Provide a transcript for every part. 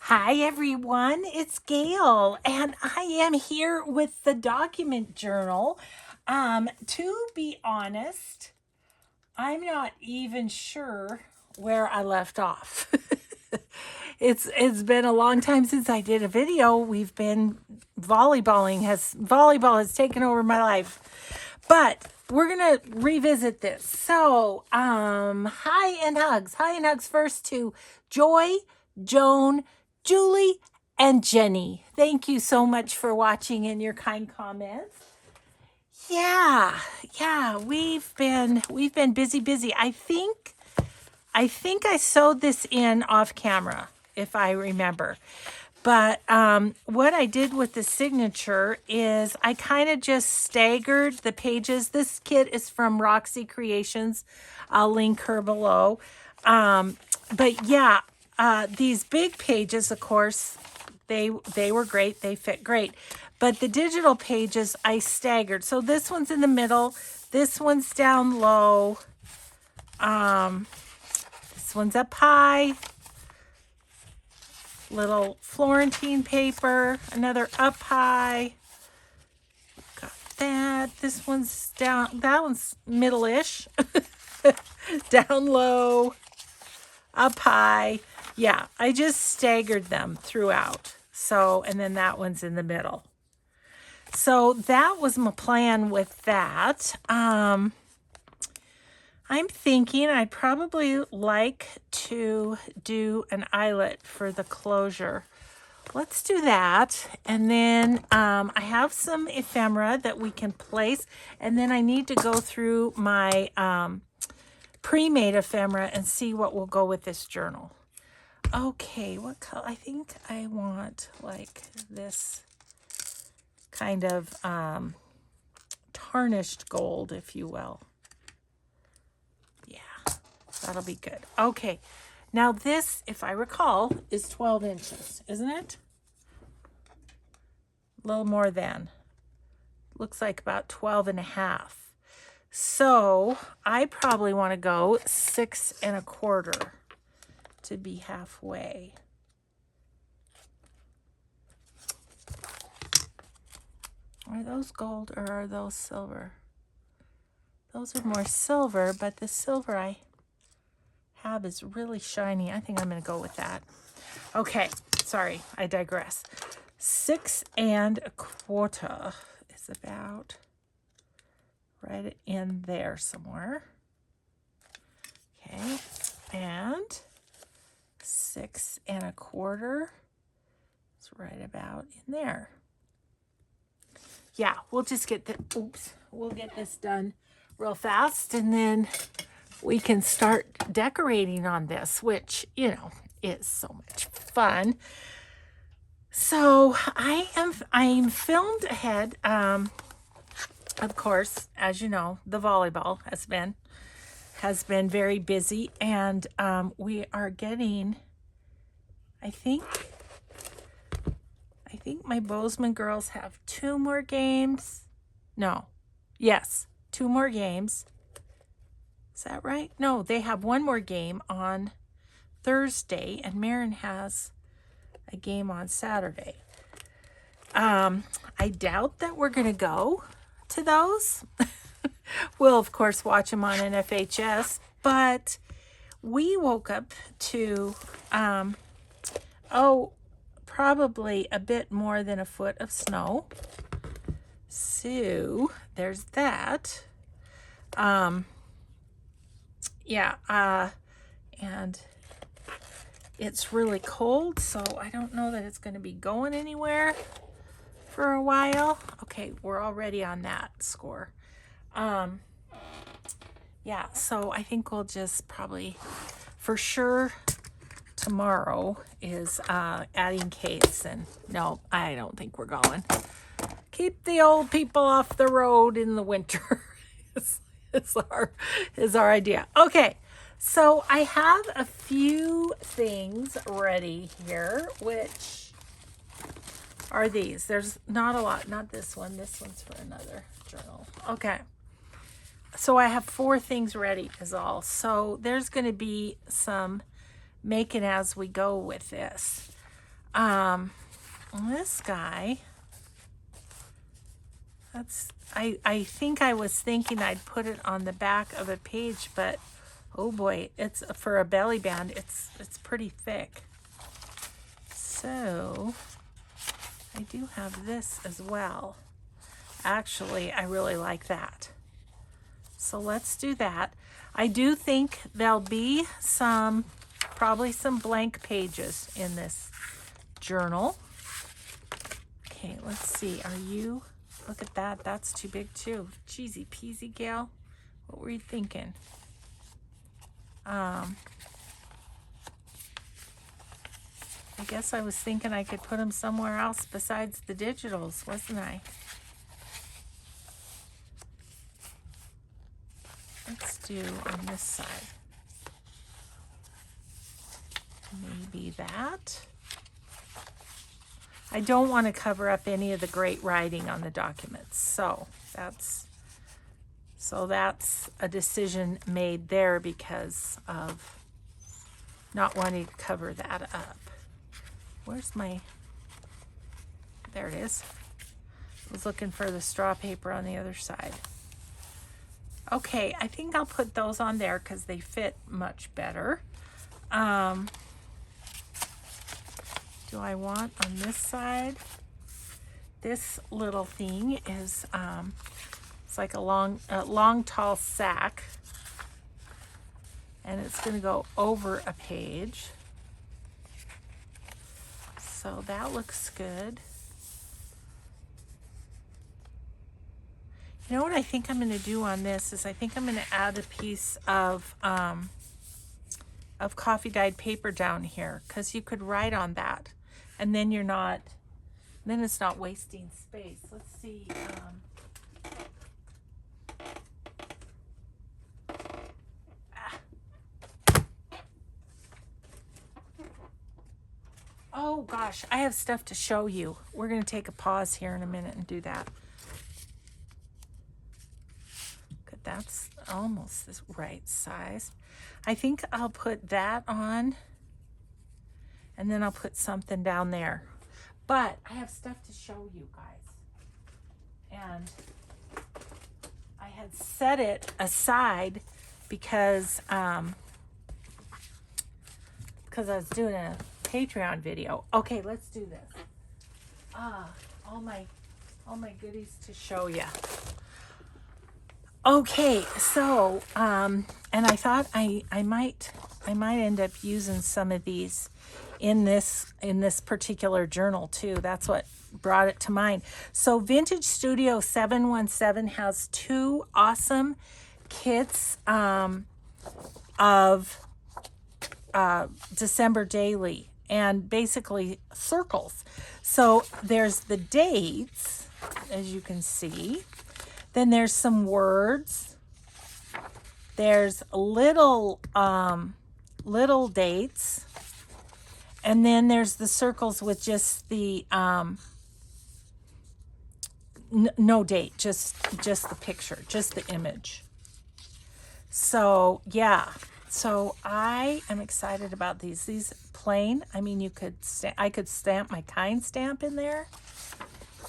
Hi everyone, it's Gail, and I am here with the document journal. To be honest, I'm not even sure where I left off. It's been a long time since I did a video. We've been volleyball has taken over my life. But we're gonna revisit this. So, hi and hugs. Hi and hugs first to Joy, Joan, Julie, and Jenny. Thank you so much for watching and your kind comments. Yeah, we've been busy. I think I sewed this in off camera, if I remember. But what I did with the signature is I kind of just staggered the pages. This kit is from Roxy Creations. I'll link her below. But yeah, these big pages, of course, they were great. They fit great. But the digital pages, I staggered. So this one's in the middle. This one's down low. This one's up high. Little Florentine paper, another up high. Got that. This one's down, that one's middle-ish. Down low, up high. Yeah, I just staggered them throughout. So, and then that one's in the middle. So that was my plan with that. I'm thinking I'd probably like to do an eyelet for the closure. Let's do that. And then I have some ephemera that we can place. And then I need to go through my pre-made ephemera and see what will go with this journal. Okay, what color? I think I want like this kind of tarnished gold, if you will. That'll be good. Okay. Now this, if I recall, is 12 inches, isn't it? A little more than. Looks like about 12 and a half. So I probably want to go 6 1/4 to be halfway. Are those gold or are those silver? Those are more silver, but the silver I have is really shiny. I think I'm going to go with that. Okay, sorry, I digress. 6 1/4 is about right in there somewhere. Okay, and 6 1/4 is right about in there. Yeah, we'll just get the, we'll get this done real fast, and then we can start decorating on this, which, you know, is so much fun. So I'm filmed ahead. Of course, as you know, the volleyball has been very busy, and we are getting, I think my Bozeman girls have 2 more games. No. Yes, 2 more games. Is that right? No, they have 1 more game on Thursday, and Marin has a game on Saturday. I doubt that we're going to go to those. We'll, of course, watch them on NFHS, but we woke up to, probably a bit more than a foot of snow. So there's that. Yeah, and it's really cold, so I don't know that it's going to be going anywhere for a while. Okay, we're already on that score. Yeah, so I think we'll just probably, for sure, tomorrow is adding case, and no, I don't think we're going. Keep the old people off the road in the winter. is our idea. Okay, so I have a few things ready here, which are these. There's not a lot. Not this one. This one's for another journal. Okay, so I have 4 things ready is all. So there's going to be some making as we go with this. This guy, I think I was thinking I'd put it on the back of a page, but oh boy, it's for a belly band, it's pretty thick. So I do have this as well. Actually, I really like that. So let's do that. I do think there'll be probably some blank pages in this journal. Okay, let's see. Look at that. That's too big too. Cheesy peasy, Gail. What were you thinking? I guess I was thinking I could put them somewhere else besides the digitals, wasn't I? Let's do on this side. Maybe that. I don't want to cover up any of the great writing on the documents. So that's a decision made there because of not wanting to cover that up. Where's my, there it is. I was looking for the straw paper on the other side. Okay, I think I'll put those on there because they fit much better. Do I want on this side? This little thing is, it's like a long, tall sack. And it's going to go over a page. So that looks good. You know what I think I'm going to do on this is I think I'm going to add a piece of coffee dyed paper down here because you could write on that, and then then it's not wasting space. Let's see. Oh gosh, I have stuff to show you. We're going to take a pause here in a minute and do that. That's almost the right size. I think I'll put that on and then I'll put something down there. But I have stuff to show you guys. And I had set it aside because I was doing a Patreon video. Okay, let's do this. All my goodies to show you. Okay, so and I thought I might end up using some of these in this particular journal too. That's what brought it to mind. So Vintage Studio 717 has two awesome kits of December daily, and basically circles. So there's the dates, as you can see. Then there's some words. There's little dates. And then there's the circles with just the no date, just the picture, just the image. So yeah, so I am excited about these. These plain, I mean, I could stamp my kind stamp in there,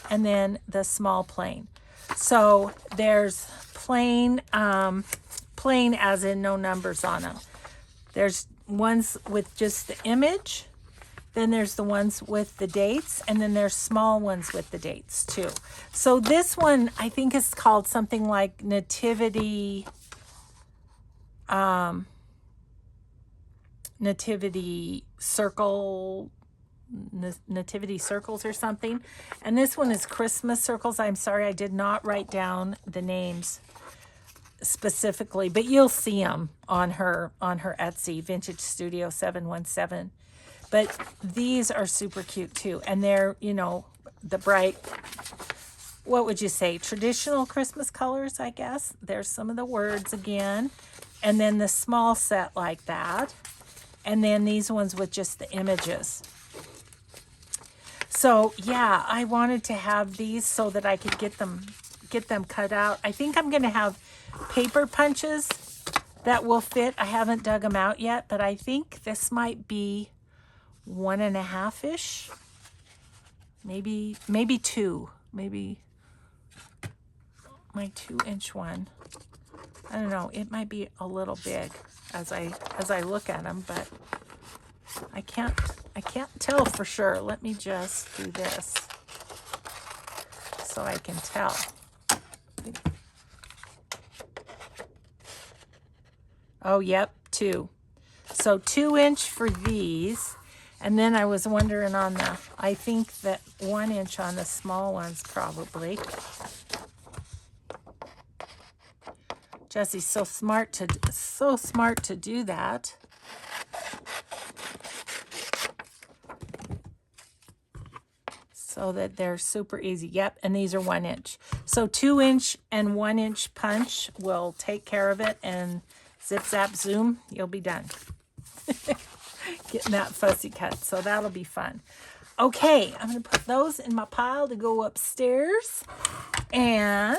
and then the small plain. So there's plain as in no numbers on them. There's ones with just the image, then there's the ones with the dates, and then there's small ones with the dates too. So this one I think is called something like Nativity Circle, Nativity Circles or something. And this one is Christmas Circles. I'm sorry, I did not write down the names specifically, but you'll see them on her Etsy, Vintage Studio 717. But these are super cute too. And they're, the bright, what would you say, traditional Christmas colors, I guess. There's some of the words again. And then the small set like that. And then these ones with just the images. So yeah, I wanted to have these so that I could get them cut out. I think I'm going to have paper punches that will fit. I haven't dug them out yet, but I think this might be 1.5-ish, maybe 2, maybe my 2-inch one. I don't know, it might be a little big as I look at them, but I can't tell for sure. Let me just do this so I can tell. Oh, yep, 2. So 2-inch for these. And then I was wondering on the, I think that 1-inch on the small ones probably. Jessie's so smart to do that. So that they're super easy. Yep, and these are 1-inch. So 2-inch and 1-inch punch will take care of it, and zip zap zoom, you'll be done. Getting that fussy cut, so that'll be fun. Okay, I'm gonna put those in my pile to go upstairs. And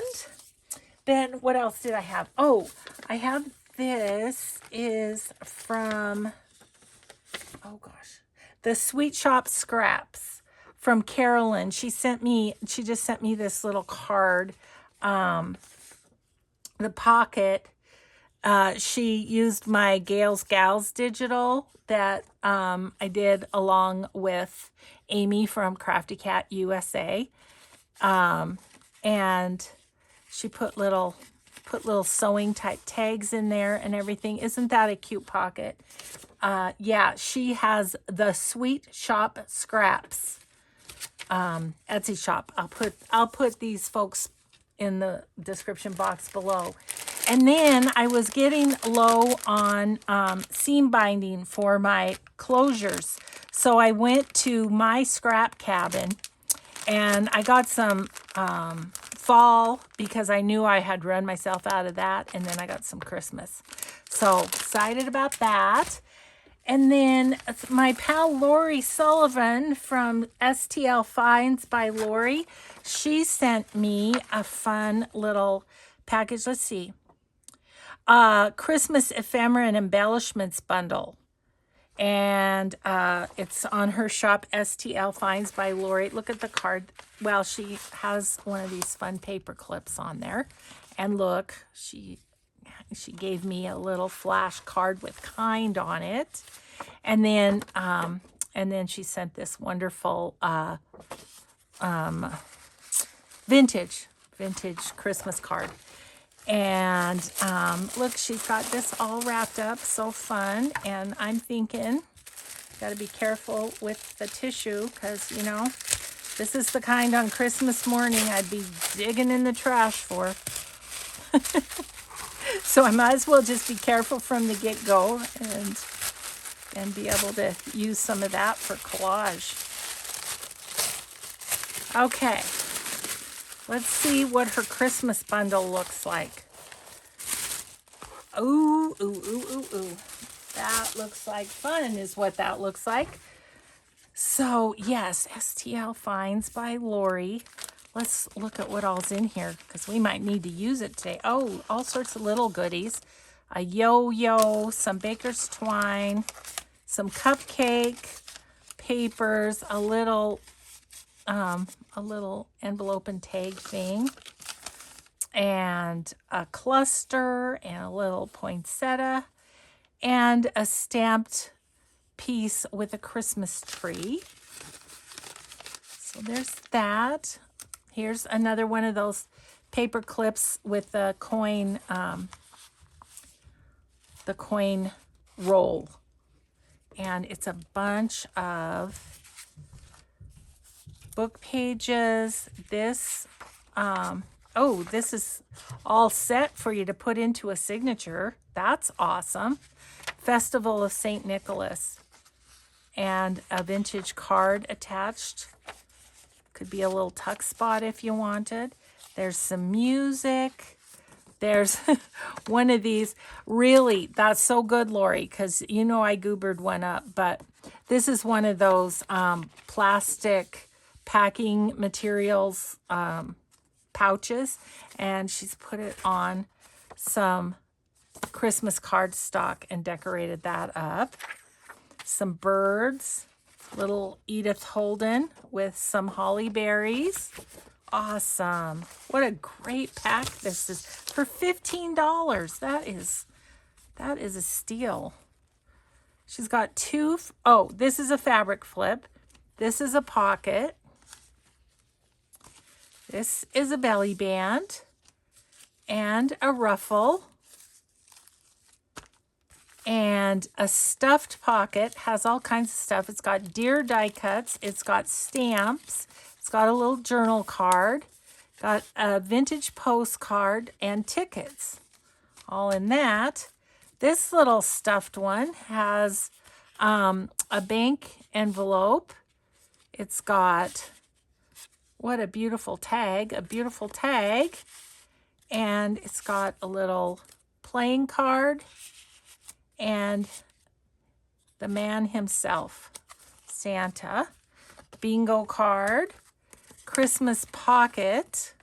then what else did I have? Oh, I have this is from, oh gosh, the Sweet Shop Scraps from Carolyn. She just sent me this little card. The pocket, she used my Gales Gals digital that I did along with Amy from Crafty Cat USA. And she put little sewing type tags in there and everything. Isn't that a cute pocket? Yeah, she has the Sweet Shop Scraps Etsy shop. I'll put these folks in the description box below. And then I was getting low on seam binding for my closures. So I went to my scrap cabin and I got some fall because I knew I had run myself out of that. And then I got some Christmas. So excited about that. And then my pal Lori Sullivan from STL Finds by Lori, she sent me a fun little package. Let's see. Christmas ephemera and embellishments bundle. And it's on her shop, STL Finds by Lori. Look at the card. Well, she has one of these fun paper clips on there. And look, she gave me a little flash card with kind on it. And then she sent this wonderful vintage Christmas card. And look, she's got this all wrapped up, so fun. And I'm thinking, got to be careful with the tissue because, you know, this is the kind on Christmas morning I'd be digging in the trash for. So I might as well just be careful from the get-go and be able to use some of that for collage. Okay. Let's see what her Christmas bundle looks like. Ooh. That looks like fun is what that looks like. So, yes, STL Finds by Lori. Let's look at what all's in here because we might need to use it today. Oh, all sorts of little goodies. A yo-yo, some baker's twine, some cupcake papers, a little envelope and tag thing, and a cluster, and a little poinsettia, and a stamped piece with a Christmas tree. So there's that. Here's another one of those paper clips with the coin roll. And it's a bunch of book pages. This is all set for you to put into a signature. That's awesome. Festival of St. Nicholas. And a vintage card attached. Could be a little tuck spot if you wanted. There's some music. There's one of these. Really, that's so good, Lori, because you know I goobered one up. But this is one of those plastic packing materials pouches. And she's put it on some Christmas cardstock and decorated that up. Some birds. Little Edith Holden with some holly berries. Awesome. What a great pack this is for $15. That is a steal. She's got two. Oh, this is a fabric flip. This is a pocket. This is a belly band and a ruffle. And a stuffed pocket, has all kinds of stuff. It's got deer die cuts. It's got stamps. It's got a little journal card. Got a vintage postcard and tickets. All in that. This little stuffed one has a bank envelope. It's got, what a beautiful tag. And it's got a little playing card. And the man himself, Santa, bingo card, Christmas pocket.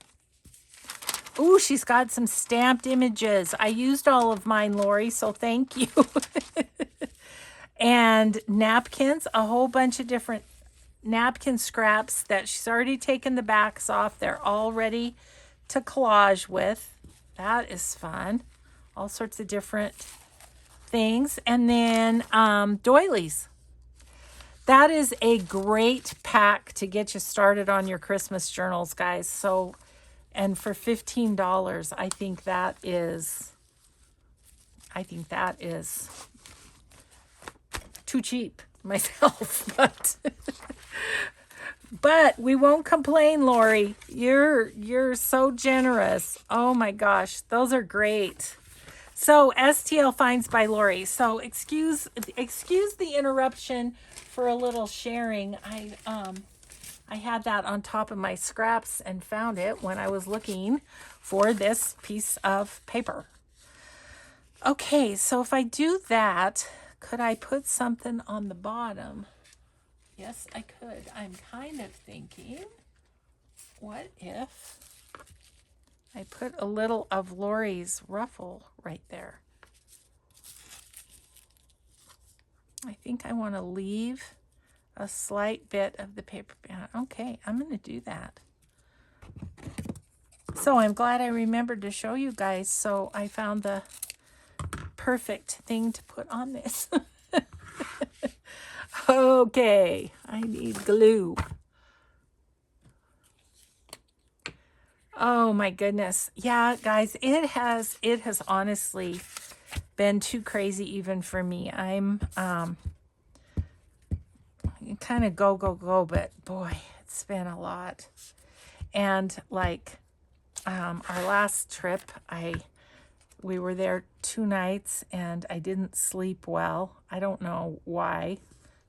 Ooh, she's got some stamped images. I used all of mine, Lori, so thank you. And napkins, a whole bunch of different napkin scraps that she's already taken the backs off. They're all ready to collage with. That is fun. All sorts of different things. And then doilies. That is a great pack to get you started on your Christmas journals, guys. So, and for $15, I think that is too cheap myself, but we won't complain, Lori. You're so generous. Oh my gosh, those are great. So STL Finds by Lori. So excuse the interruption for a little sharing. I had that on top of my scraps and found it when I was looking for this piece of paper. Okay, so if I do that, could I put something on the bottom? Yes, I could. I'm kind of thinking, what if I put a little of Lori's ruffle right there? I think I want to leave a slight bit of the paper band. Okay, I'm going to do that. So I'm glad I remembered to show you guys. So I found the perfect thing to put on this. Okay, I need glue. Oh my goodness. Yeah, guys, it has honestly been too crazy even for me. I'm kind of go, but boy, it's been a lot. And like our last trip, we were there 2 nights and I didn't sleep well. I don't know why.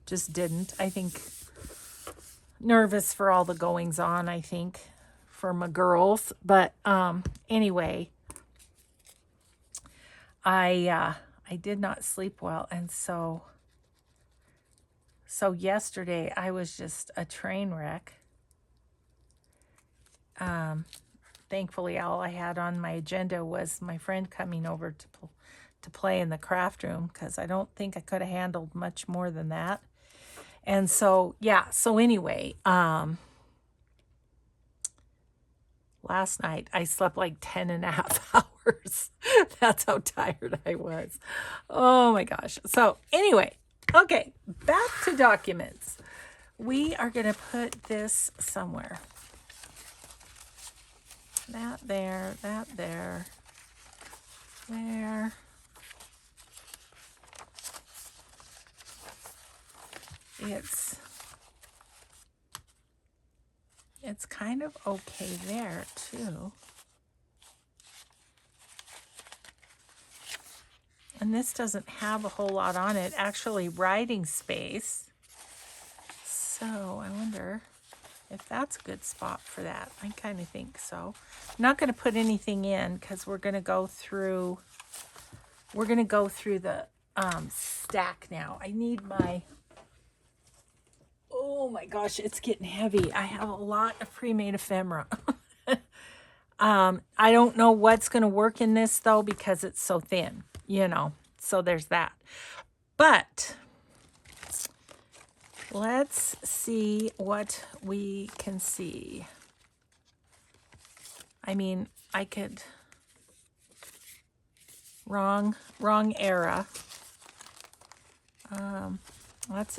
Just didn't. I think nervous for all the goings on, I think, for my girls. But anyway, I did not sleep well, and so yesterday I was just a train wreck. Thankfully, all I had on my agenda was my friend coming over to play in the craft room, because I don't think I could have handled much more than that. And so, yeah, so anyway, last night I slept like 10 and a half hours. That's how tired I was. Oh my gosh. So anyway, okay, back to documents. We are going to put this somewhere. That there, there. It's kind of okay there too. And this doesn't have a whole lot on it, actually writing space. So I wonder if that's a good spot for that. I kind of think so. I'm not going to put anything in because we're going to go through the stack now. I need my, oh my gosh, it's getting heavy. I have a lot of pre-made ephemera. I don't know what's going to work in this though, because it's so thin, so there's that. But Let's see what we can see. I mean, I could, wrong era.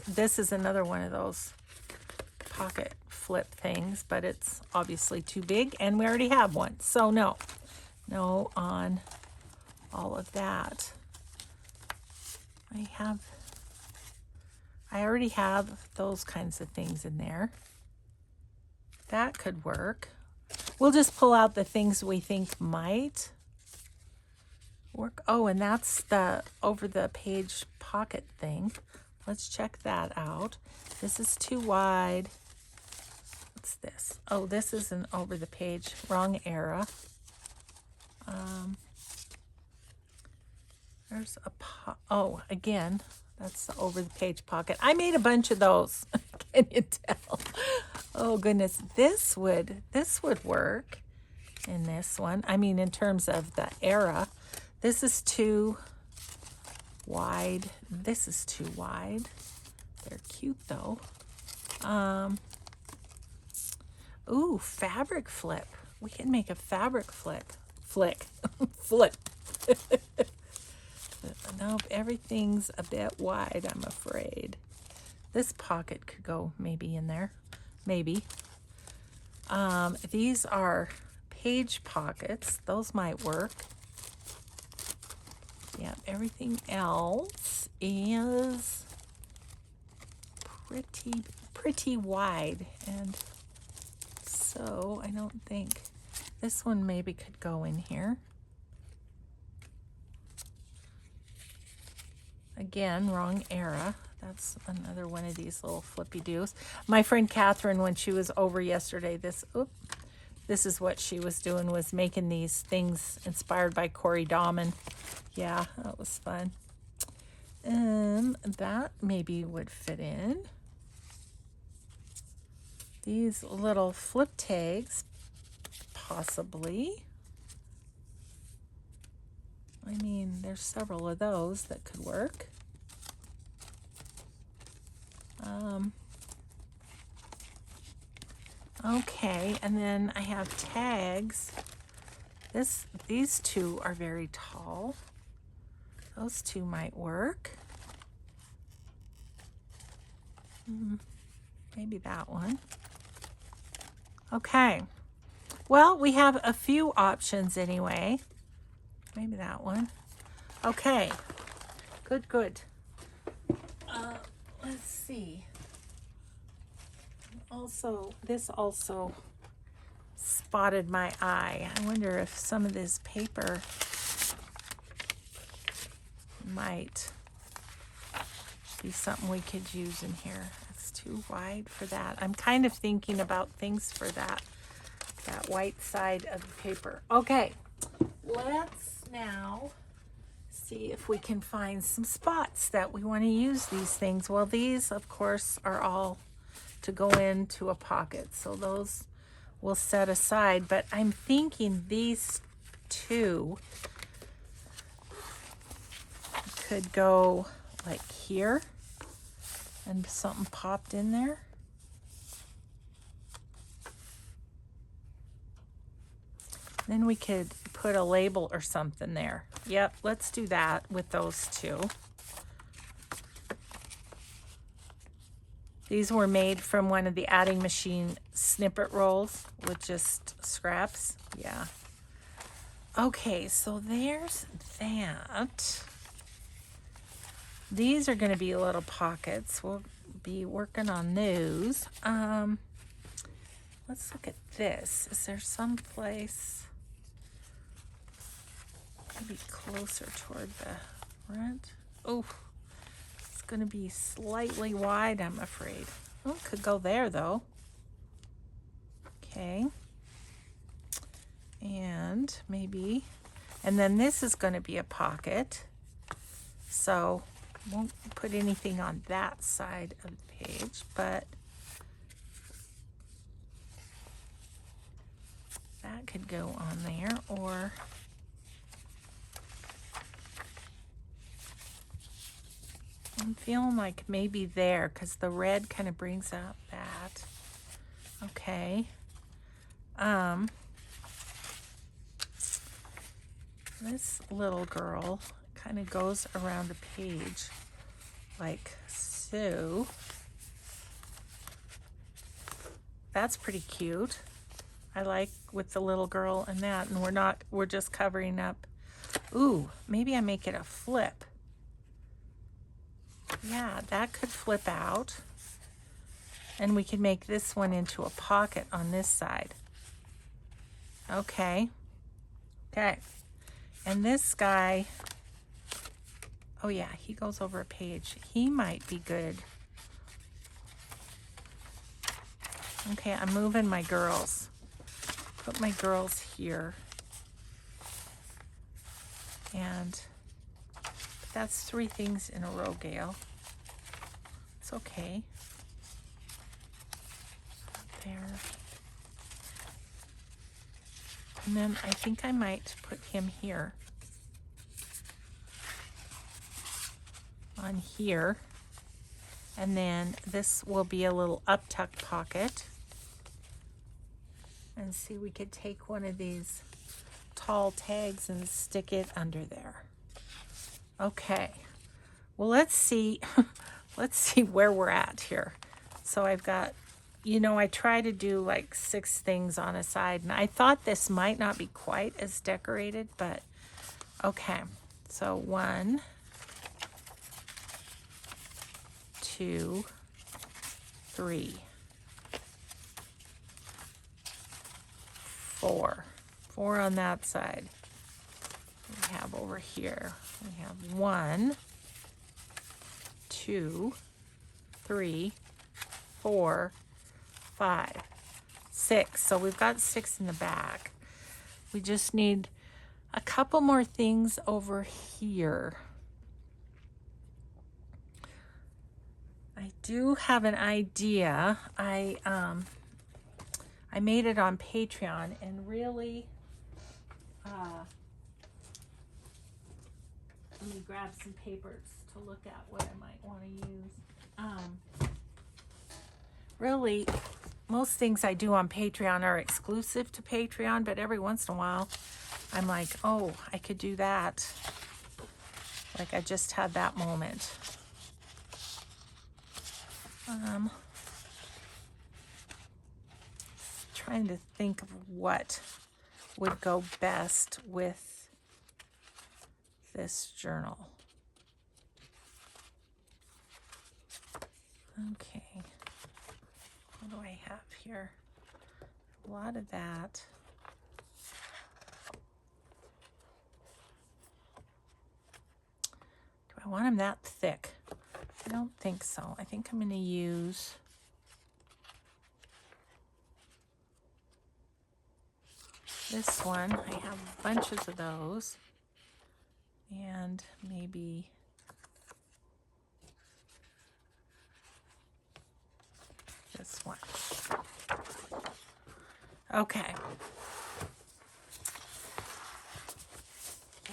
This is another one of those pocket flip things, but it's obviously too big and we already have one. So no on all of that. I already have those kinds of things in there. That could work. We'll just pull out the things we think might work. Oh, and that's the over the page pocket thing. Let's check that out. This is too wide. What's this? Oh, this is an over the page, wrong era. There's a oh, again, that's the over the page pocket. I made a bunch of those. Can you tell? Oh goodness, this would work in this one. I mean, in terms of the era, this is too wide. This is too wide. They're cute though. Ooh, fabric flip. We can make a fabric flip. Flip. Nope, everything's a bit wide, I'm afraid. This pocket could go maybe in there. Maybe. These are page pockets. Those might work. Yeah, everything else is pretty wide. And so I don't think this one maybe could go in here. Again, wrong era. That's another one of these little flippy doos. My friend Catherine, when she was over yesterday, this is what she was doing, was making these things inspired by Corey Dahman. Yeah, that was fun. That maybe would fit in. These little flip tags, possibly. I mean, there's several of those that could work. Okay, and then I have tags. These two are very tall. Those two might work. Maybe that one. Okay. Well, we have a few options anyway. Maybe that one. Okay. Good. Let's see. Also, this also spotted my eye. I wonder if some of this paper might be something we could use in here. It's too wide for that. I'm kind of thinking about things for that white side of the paper. Okay, let's now see if we can find some spots that we want to use these things. Well, these, of course, are all to go into a pocket, so those we'll set aside. But I'm thinking these two could go like here, and something popped in there. Then we could put a label or something there. Yep, let's do that with those two. These were made from one of the adding machine snippet rolls with just scraps. Yeah. Okay, so there's that. These are going to be little pockets. We'll be working on those. Let's look at this. Is there some place maybe closer toward the front? Oh, it's going to be slightly wide, I'm afraid. Oh, could go there though. Okay. And maybe, and then this is going to be a pocket. So won't put anything on that side of the page, but that could go on there. Or I'm feeling like maybe there, because the red kind of brings out that. Okay. This little girl kind of goes around a page like so. That's pretty cute. I like with the little girl and that, and we're just covering up. Ooh, maybe I make it a flip. Yeah, that could flip out. And we could make this one into a pocket on this side. Okay. Okay. And this guy, oh yeah, he goes over a page. He might be good. Okay, I'm moving my girls. Put my girls here. And that's 3 things in a row, Gail. It's okay. There. And then I think I might put him here. On here. And then this will be a little up-tuck pocket. And see, we could take one of these tall tags and stick it under there. Okay. Well, let's see. Let's see where we're at here. So I've got, you know, I try to do like 6 things on a side, and I thought this might not be quite as decorated, but okay. So 1, 2, 3, 4. 4 on that side. We have over here, we have 1, 2, 3, 4, 5, 6. So we've got 6 in the back. We just need a couple more things over here. I do have an idea. I made it on Patreon, and really, let me grab some papers to look at what I might want to use. Really, most things I do on Patreon are exclusive to Patreon, but every once in a while, I'm like, oh, I could do that. Like I just had that moment. Trying to think of what would go best with this journal. Okay. What do I have here? A lot of that. Do I want them that thick? I don't think so. I think I'm going to use this one. I have bunches of those. And maybe this one. Okay.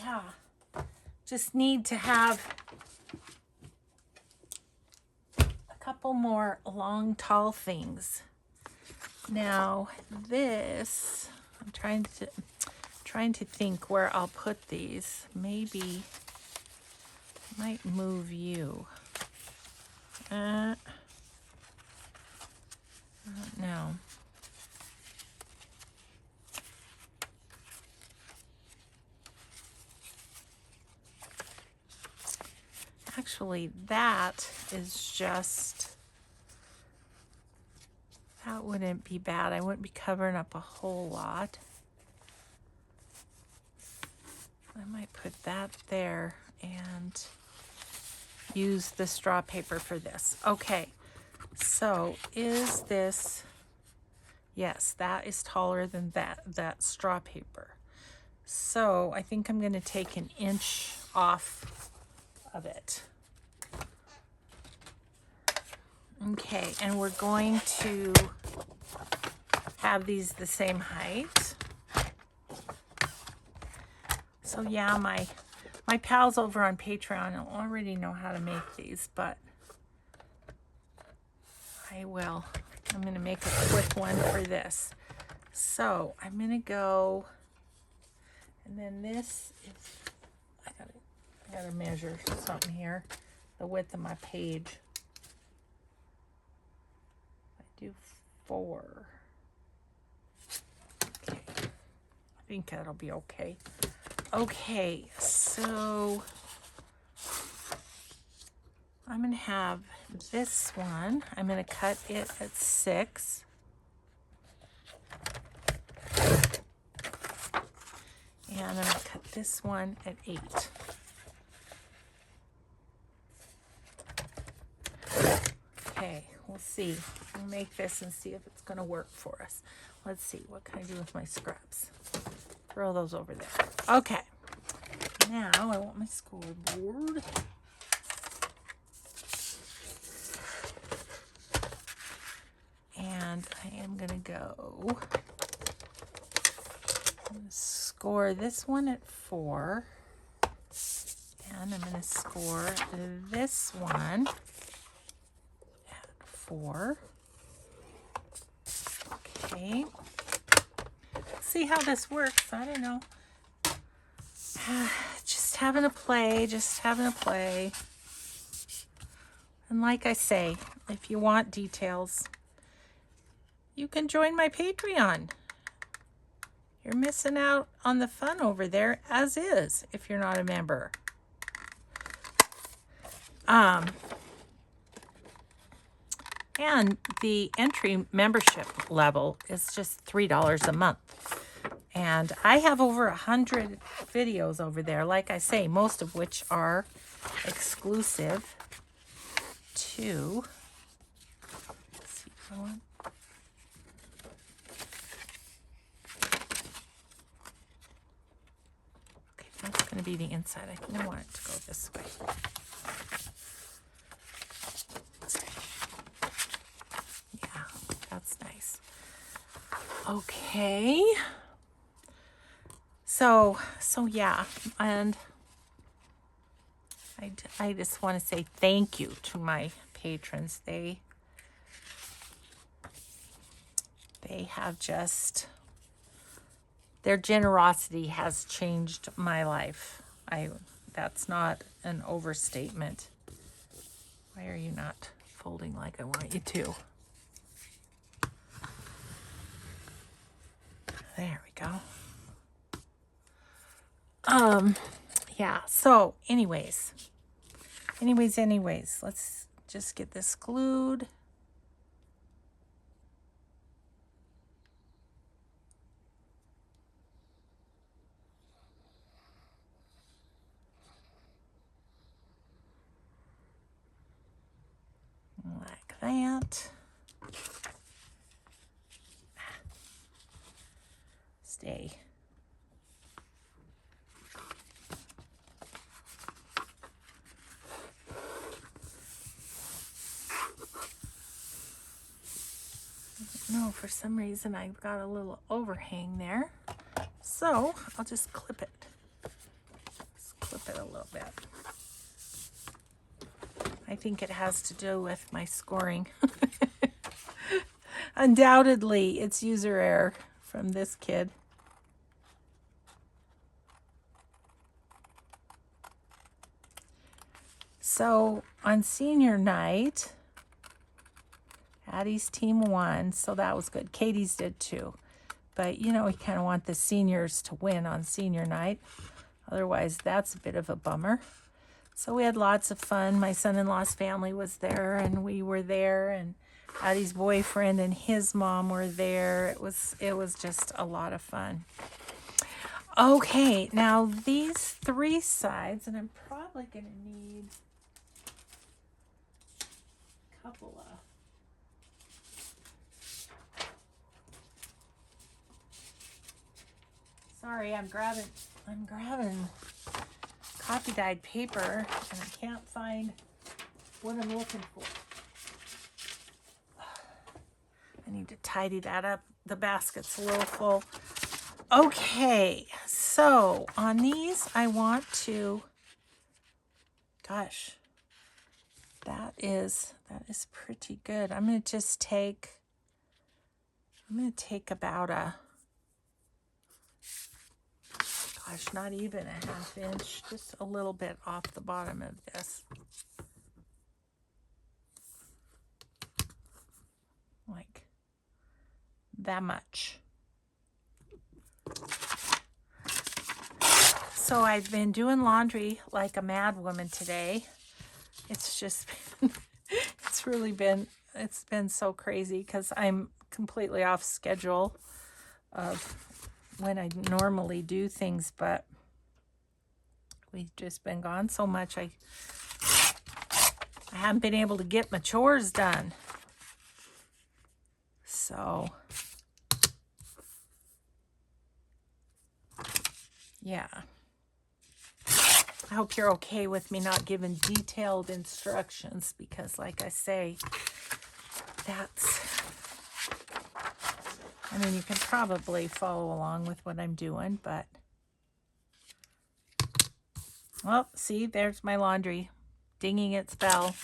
Yeah. Just need to have a couple more long, tall things. Now, this, I'm trying to think where I'll put these. Maybe I might move you. I don't know. Actually, that is just, that wouldn't be bad. I wouldn't be covering up a whole lot. I might put that there and use the straw paper for this. Okay, so is this, yes, that is taller than that straw paper. So I think I'm going to take 1 inch off of it. Okay, and we're going to have these the same height. So yeah, my pals over on Patreon already know how to make these, but I'm going to make a quick one for this. So I'm going to go, and then this is, I gotta measure something here, the width of my page. I do 4. Okay, I think that'll be okay. Okay, so I'm gonna have this one, I'm gonna cut it at 6. And I'm gonna cut this one at 8. Okay, we'll see. We'll make this and see if it's gonna work for us. Let's see, what can I do with my scraps? Throw those over there. Okay, now I want my scoreboard. And I am gonna go, I'm gonna score this one at 4. And I'm gonna score this one at 4. Okay. See how this works. I don't know. Just having a play, And like I say, if you want details, you can join my Patreon. You're missing out on the fun over there as is if you're not a member. And the entry membership level is just $3 a month. And I have over 100 videos over there, like I say, most of which are exclusive to, let's see, okay, that's going to be the inside. I think I want it to go this way. Yeah, that's nice. Okay. So yeah, and I just want to say thank you to my patrons. They have just, their generosity has changed my life. That's not an overstatement. Why are you not folding like I want you to? There we go. Yeah, so anyways, let's just get this glued. Like that. Stay. No, for some reason I've got a little overhang there. So I'll just clip it. Just clip it a little bit. I think it has to do with my scoring. Undoubtedly, it's user error from this kid. So on senior night, Addie's team won, so that was good. Katie's did too. But, you know, we kind of want the seniors to win on senior night. Otherwise, that's a bit of a bummer. So we had lots of fun. My son-in-law's family was there, and we were there, and Addie's boyfriend and his mom were there. It was just a lot of fun. Okay, now these 3 sides, and I'm probably going to need a couple of. Sorry, I'm grabbing copy dyed paper and I can't find what I'm looking for. I need to tidy that up. The basket's a little full. Okay, so on these I want to, gosh, that is pretty good. I'm going to take about a, gosh, not even a ½ inch, just a little bit off the bottom of this. Like that much. So I've been doing laundry like a mad woman today. It's just been, it's been so crazy because I'm completely off schedule of when I normally do things, but we've just been gone so much. I haven't been able to get my chores done. So yeah. I hope you're okay with me not giving detailed instructions because, like I say, I mean, you can probably follow along with what I'm doing, but, well, see, there's my laundry dinging its bell.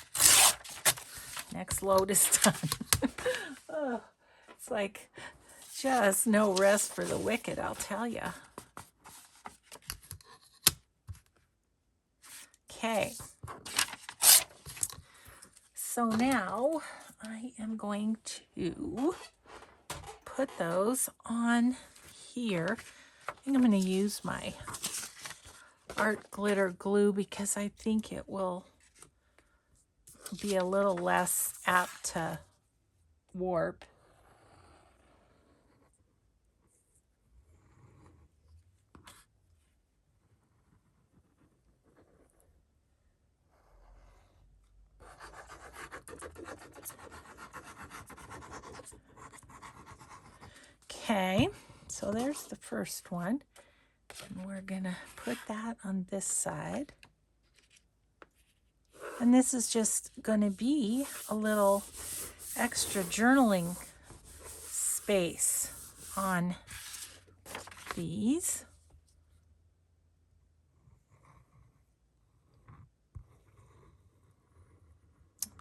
Next load is done. Oh, it's like just no rest for the wicked, I'll tell you. Okay, so now I am going to put those on here. I think I'm going to use my art glitter glue because I think it will be a little less apt to warp. Okay, so there's the first one. And we're gonna put that on this side. And this is just gonna be a little extra journaling space on these.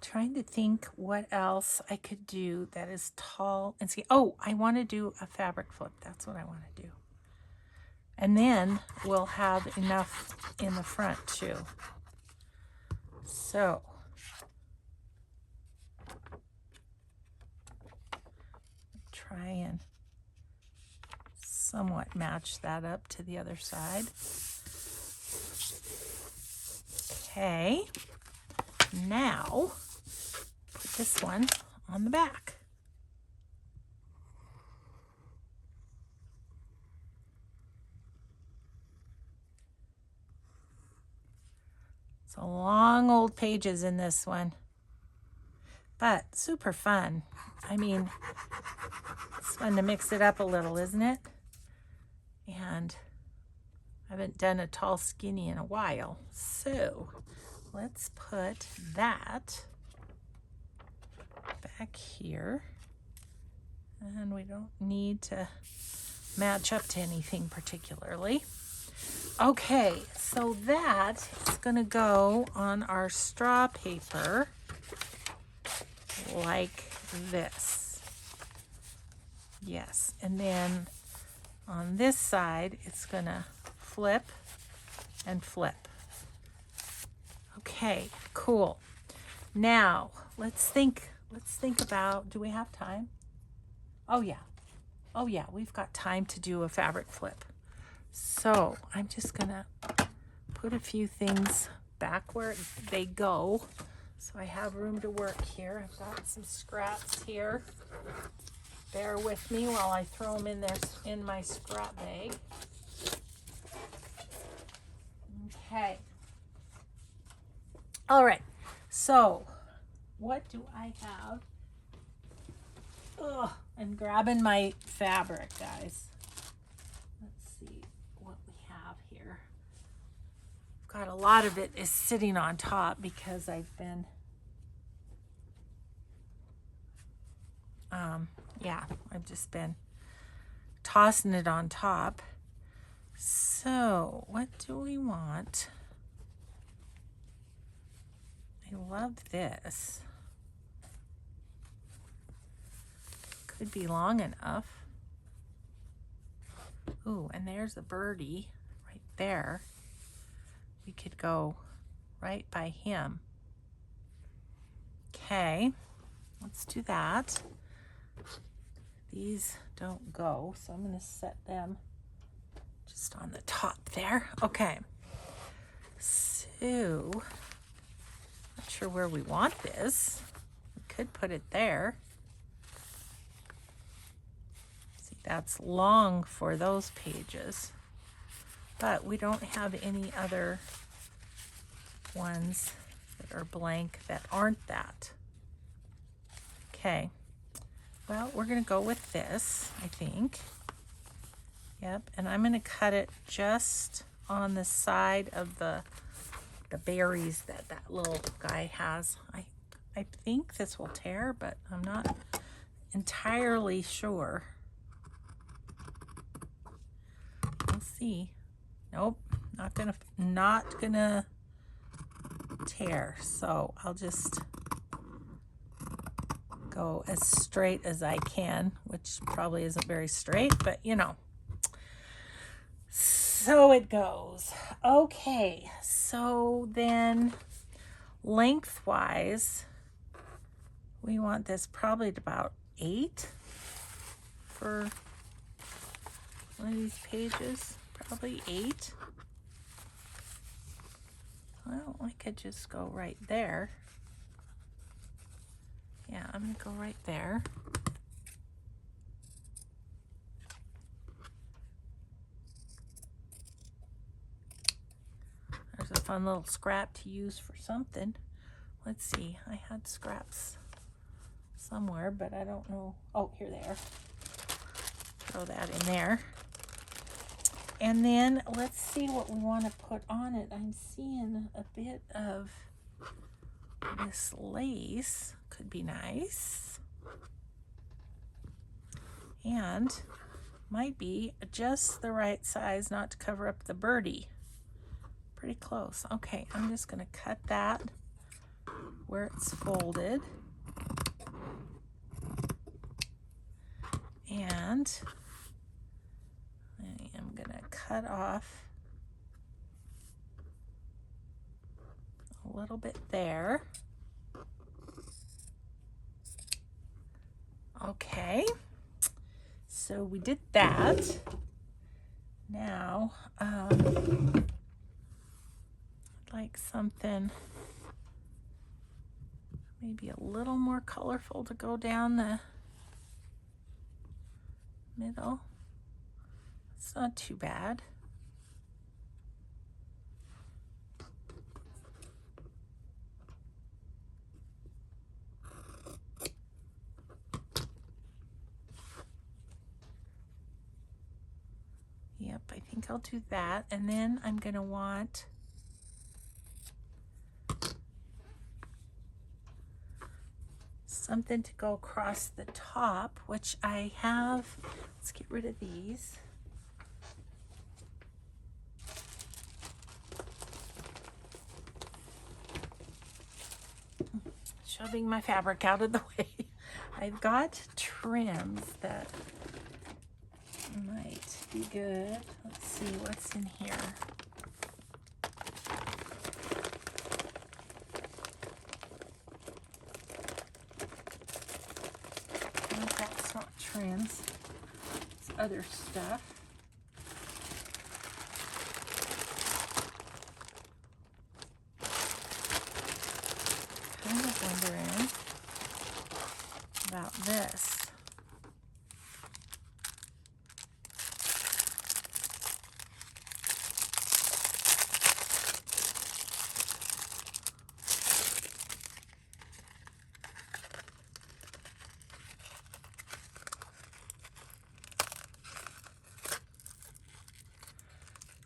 Trying to think what else I could do that is tall and skinny. Oh, I want to do a fabric flip. That's what I want to do. And then we'll have enough in the front too. So try and somewhat match that up to the other side. Okay, now put this one on the back. So long old pages in this one, but super fun. I mean, it's fun to mix it up a little, isn't it? And I haven't done a tall skinny in a while. So let's put that back here. And we don't need to match up to anything particularly. Okay, so that is going to go on our straw paper like this. Yes, and then on this side, it's going to flip and flip. Okay, cool. Now, let's think about, do we have time? Oh yeah, we've got time to do a fabric flip. So I'm just gonna put a few things back where they go so I have room to work here. I've got some scraps here. Bear with me while I throw them in there in my scrap bag. Okay. All right, so what do I have? Ugh, I'm grabbing my fabric, guys. Let's see what we have here. Got a lot of it is sitting on top because I've been, I've just been tossing it on top. So what do we want? I love this. Should be long enough. Ooh, and there's a birdie right there. We could go right by him. Okay, let's do that. These don't go, so I'm going to set them just on the top there. Okay, so not sure where we want this. We could put it there. See, that's long for those pages, but we don't have any other ones that are blank that aren't that. Okay, well, we're going to go with this, I think. Yep, and I'm going to cut it just on the side of the berries that little guy has. I think this will tear, but I'm not entirely sure. We'll see. Nope, not gonna tear. So I'll just go as straight as I can, which probably isn't very straight, but you know. So it goes. Okay, so then lengthwise, we want this probably at about 8 for one of these pages. Probably 8. Well, I could just go right there. Yeah, I'm gonna go right there. There's a fun little scrap to use for something. Let's see, I had scraps somewhere, but I don't know. Oh, here they are. Throw that in there. And then let's see what we want to put on it. I'm seeing a bit of this lace. Could be nice. And might be just the right size not to cover up the birdie. Pretty close. Okay, I'm just going to cut that where it's folded. And I am going to cut off a little bit there. Okay, so we did that. Now, I'd like something maybe a little more colorful to go down the middle. It's not too bad. Yep, I think I'll do that. And then I'm going to want something to go across the top, which I have. Let's get rid of these. Shoving my fabric out of the way. I've got trims that might be good. Let's see what's in here. No, that's not trims. It's other stuff. Kind of wondering about this.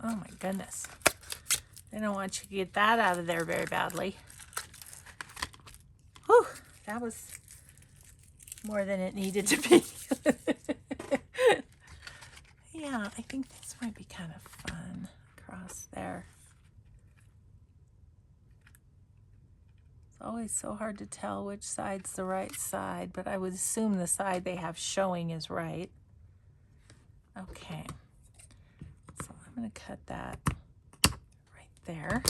Oh my goodness. They don't want you to get that out of there very badly. Whew, that was more than it needed to be. Yeah, I think this might be kind of fun across there. So always so hard to tell which side's the right side, but I would assume the side they have showing is right. Okay, so I'm going to cut that right there.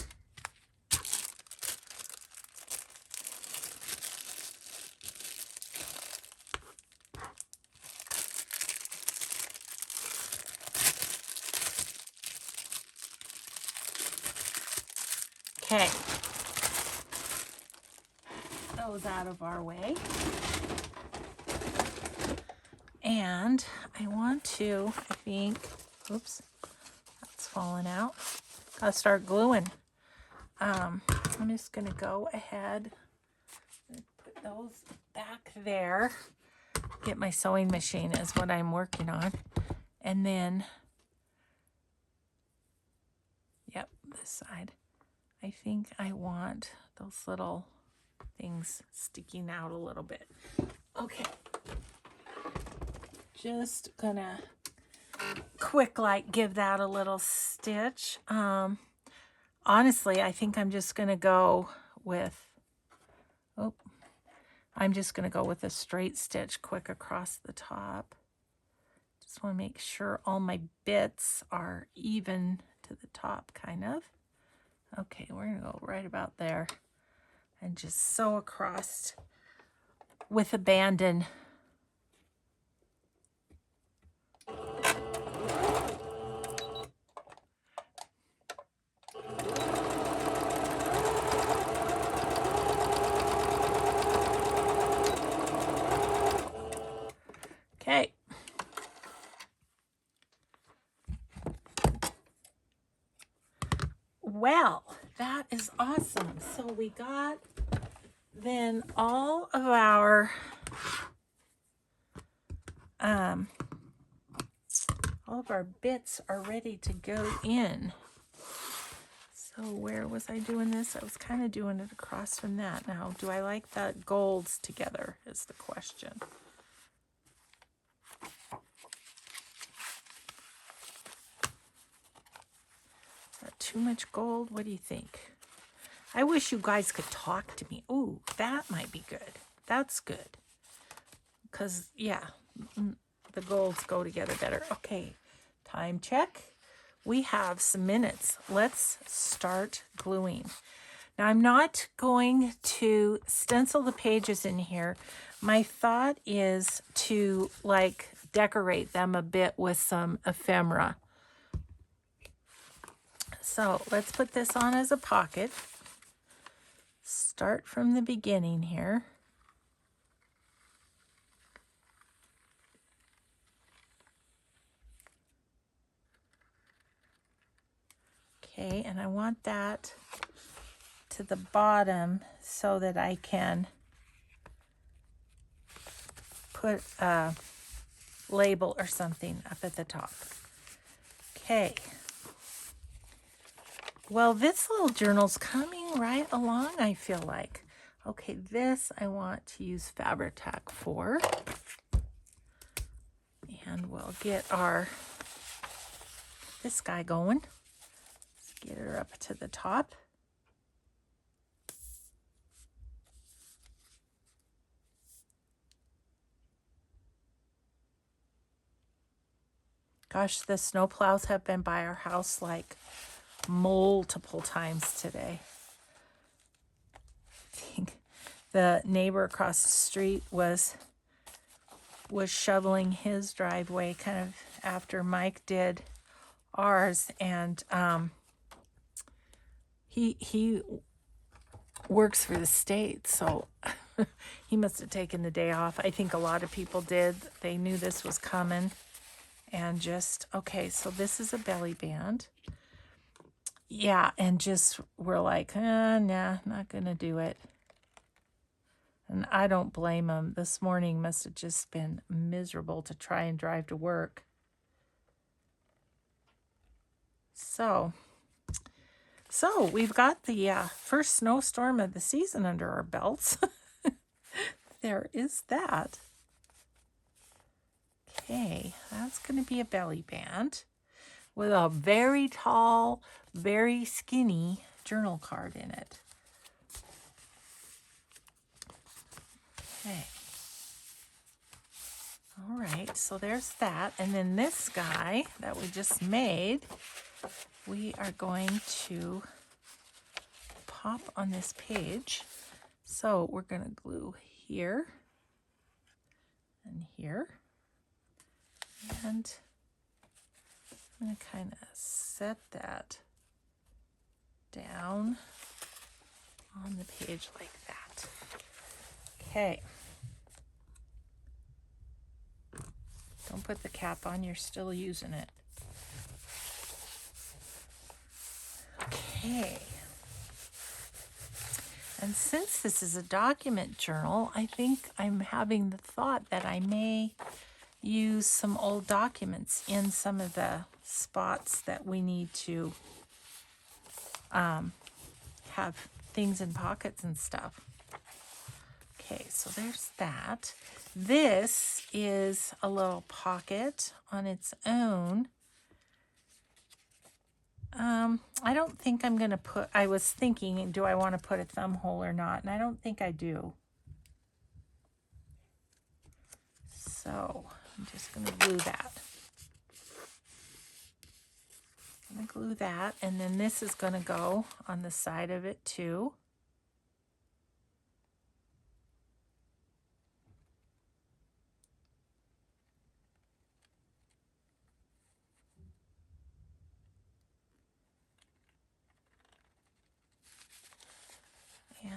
Okay, those out of our way. And I want to, I think, oops, that's falling out. Gotta start gluing. I'm just gonna go ahead and put those back there. Get my sewing machine is what I'm working on. And then, yep, this side. I think I want those little things sticking out a little bit. Okay. Just gonna quick like give that a little stitch. Honestly, I think I'm just gonna go with, I'm just gonna go with a straight stitch quick across the top. Just want to make sure all my bits are even to the top, kind of. Okay, we're gonna go right about there and just sew across with abandon. Okay. Well, that is awesome. So we got then all of our bits are ready to go in. So where was I doing this? I was kind of doing it across from that. Now, do I like the golds together is the question. Is that too much gold? What do you think? I wish you guys could talk to me. Ooh, that might be good. That's good. Because, yeah, the golds go together better. Okay, time check. We have some minutes. Let's start gluing. Now, I'm not going to stencil the pages in here. My thought is to, like, decorate them a bit with some ephemera. So let's put this on as a pocket. Start from the beginning here. Okay, and I want that to the bottom so that I can put a label or something up at the top. Okay. Well, this little journal's coming right along, I feel like. Okay, this I want to use Fabri-Tac for. And we'll get this guy going. Let's get her up to the top. Gosh, the snowplows have been by our house like multiple times today. I think the neighbor across the street was shoveling his driveway kind of after Mike did ours, and he works for the state, so he must have taken the day off. I think a lot of people did. They knew this was coming. And just, okay, so this is a belly band. Yeah, and just, we're like, nah, not gonna do it. And I don't blame them. This morning must have just been miserable to try and drive to work. So we've got the first snowstorm of the season under our belts. There is that. Okay, that's going to be a belly band with a very tall, very skinny journal card in it. Okay. All right, so there's that. And then this guy that we just made, we are going to pop on this page. So we're going to glue here and here. And I'm going to kind of set that down on the page like that. Okay. Don't put the cap on, you're still using it. Okay. And since this is a document journal, I think I'm having the thought that I may use some old documents in some of the spots that we need to have things in pockets and stuff. Okay, so there's that. This is a little pocket on its own. I don't think I'm going to put, I was thinking, do I want to put a thumb hole or not? And I don't think I do. So I'm just going to glue that. I'm going to glue that, and then this is going to go on the side of it too.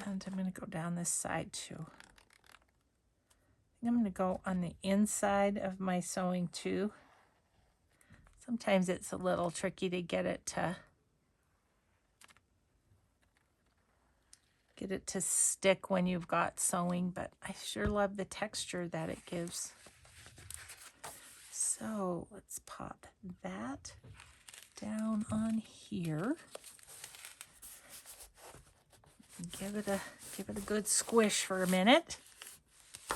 And I'm going to go down this side too. I'm going to go on the inside of my sewing too. Sometimes it's a little tricky to get it to stick when you've got sewing, but I sure love the texture that it gives. So let's pop that down on here. Give it a good squish for a minute. Oh,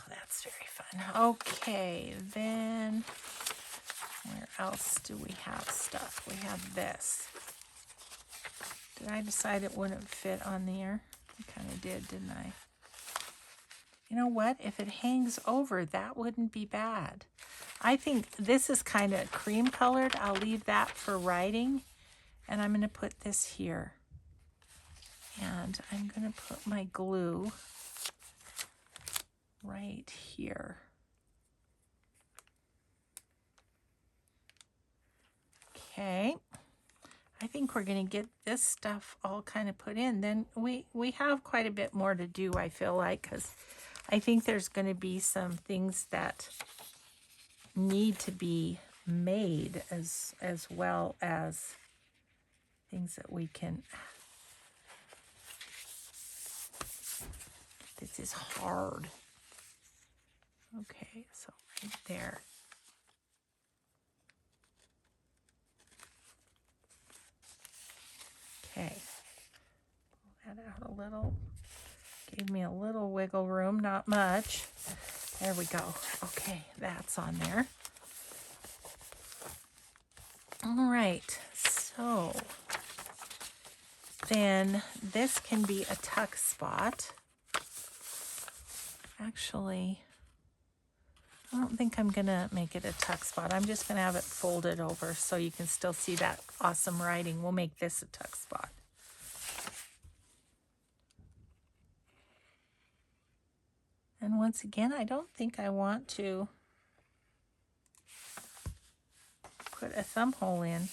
that's very fun. Okay, then where else do we have stuff? We have this. Did I decide it wouldn't fit on there? I kind of did, didn't I? You know what? If it hangs over, that wouldn't be bad. I think this is kind of cream colored. I'll leave that for writing. And I'm going to put this here. And I'm going to put my glue right here. Okay. I think we're going to get this stuff all kind of put in. Then we have quite a bit more to do, I feel like, because I think there's going to be some things that need to be made as well as things that we can. This is hard. Okay, so right there. Okay, pull that out a little. Gave me a little wiggle room, not much. There we go. Okay, that's on there. All right, so then this can be a tuck spot. Actually, I don't think I'm going to make it a tuck spot. I'm just going to have it folded over so you can still see that awesome writing. We'll make this a tuck spot. And once again, I don't think I want to put a thumb hole in.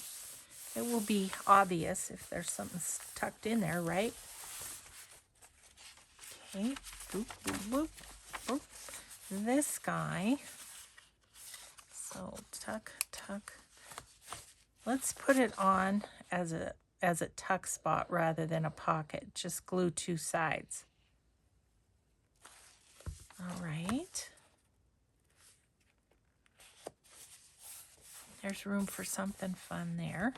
It will be obvious if there's something tucked in there, right? Okay, boop, boop, boop, boop. This guy, so tuck, tuck. Let's put it on as a tuck spot rather than a pocket. Just glue two sides. All right. There's room for something fun there.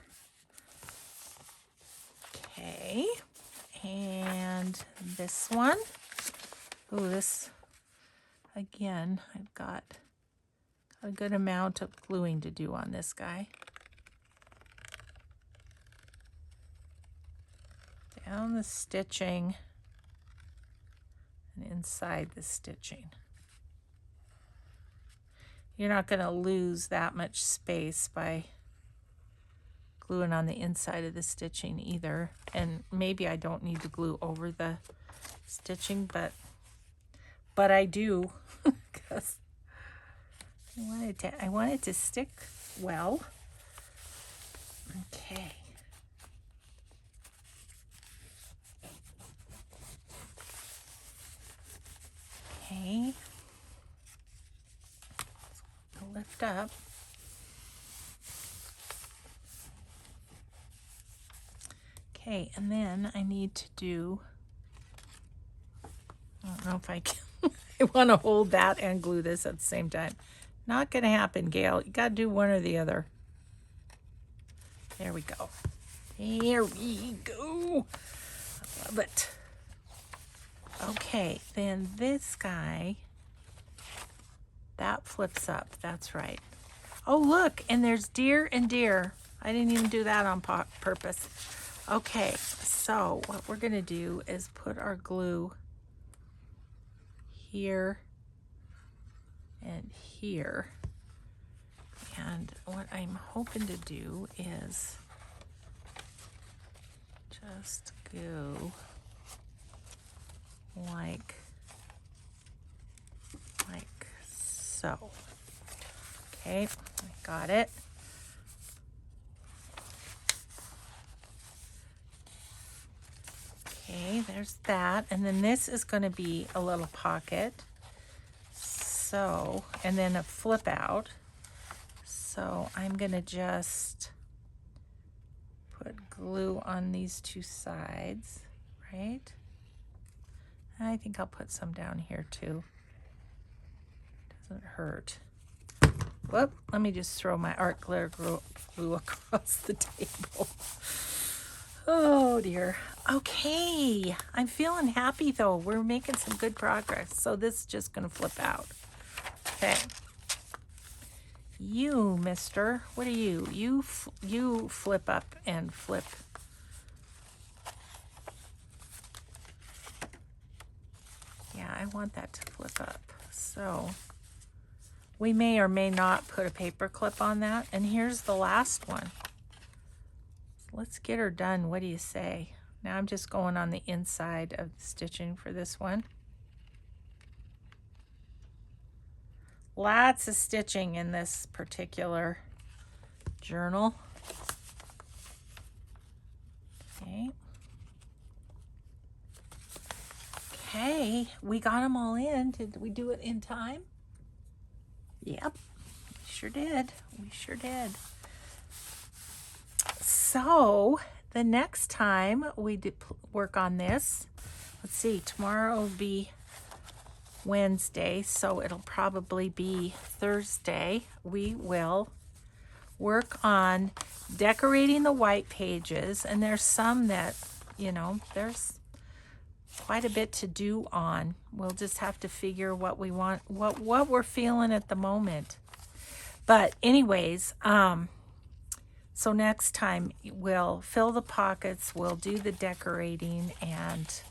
Okay, and this one. Ooh, this, again, I've got a good amount of gluing to do on this guy. down the stitching and inside the stitching. You're not going to lose that much space by gluing on the inside of the stitching either. And maybe I don't need to glue over the stitching, but I do because I want it to stick well. Okay. Okay. So lift up. Okay, and then I need to do, I don't know if I can, I want to hold that and glue this at the same time. Not going to happen, Gail. You got to do one or the other. There we go. There we go. I love it. Okay, then this guy, that flips up. That's right. Oh, look, and there's deer and deer. I didn't even do that on purpose. Okay, so what we're going to do is put our glue here and here. And what I'm hoping to do is just go like so. Okay, I got it. Okay, there's that. And then this is going to be a little pocket. So, and then a flip out. So I'm going to just put glue on these two sides, right? I think I'll put some down here too. Doesn't hurt. Whoop, let me just throw my art glitter glue across the table. Oh dear. Okay, I'm feeling happy though. We're making some good progress. So this is just gonna flip out. Okay. You, mister, what are you? You flip up and flip. Yeah, I want that to flip up. So we may or may not put a paper clip on that. And here's the last one. Let's get her done. What do you say? Now I'm just going on the inside of the stitching for this one. Lots of stitching in this particular journal. Okay. Okay, we got them all in. Did we do it in time? Yep, we sure did. We sure did. So the next time we work on this, let's see, tomorrow will be Wednesday, so it'll probably be Thursday. We will work on decorating the white pages, and there's some that, you know, there's quite a bit to do on. We'll just have to figure what we want, what we're feeling at the moment. But anyways, so next time we'll fill the pockets, we'll do the decorating, and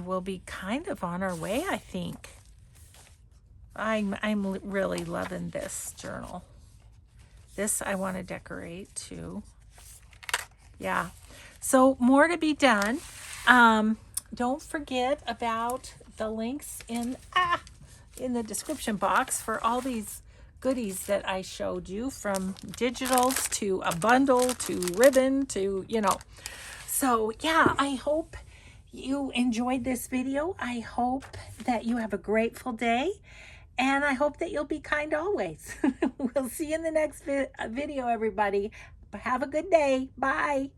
we'll be kind of on our way, I think. I'm really loving this journal. This I want to decorate too. Yeah. So more to be done. Don't forget about the links in the description box for all these goodies that I showed you, from digitals to a bundle to ribbon to, you know. So yeah, I hope you enjoyed this video. I hope that you have a grateful day, and I hope that you'll be kind always. We'll see you in the next video, everybody. Have a good day. Bye.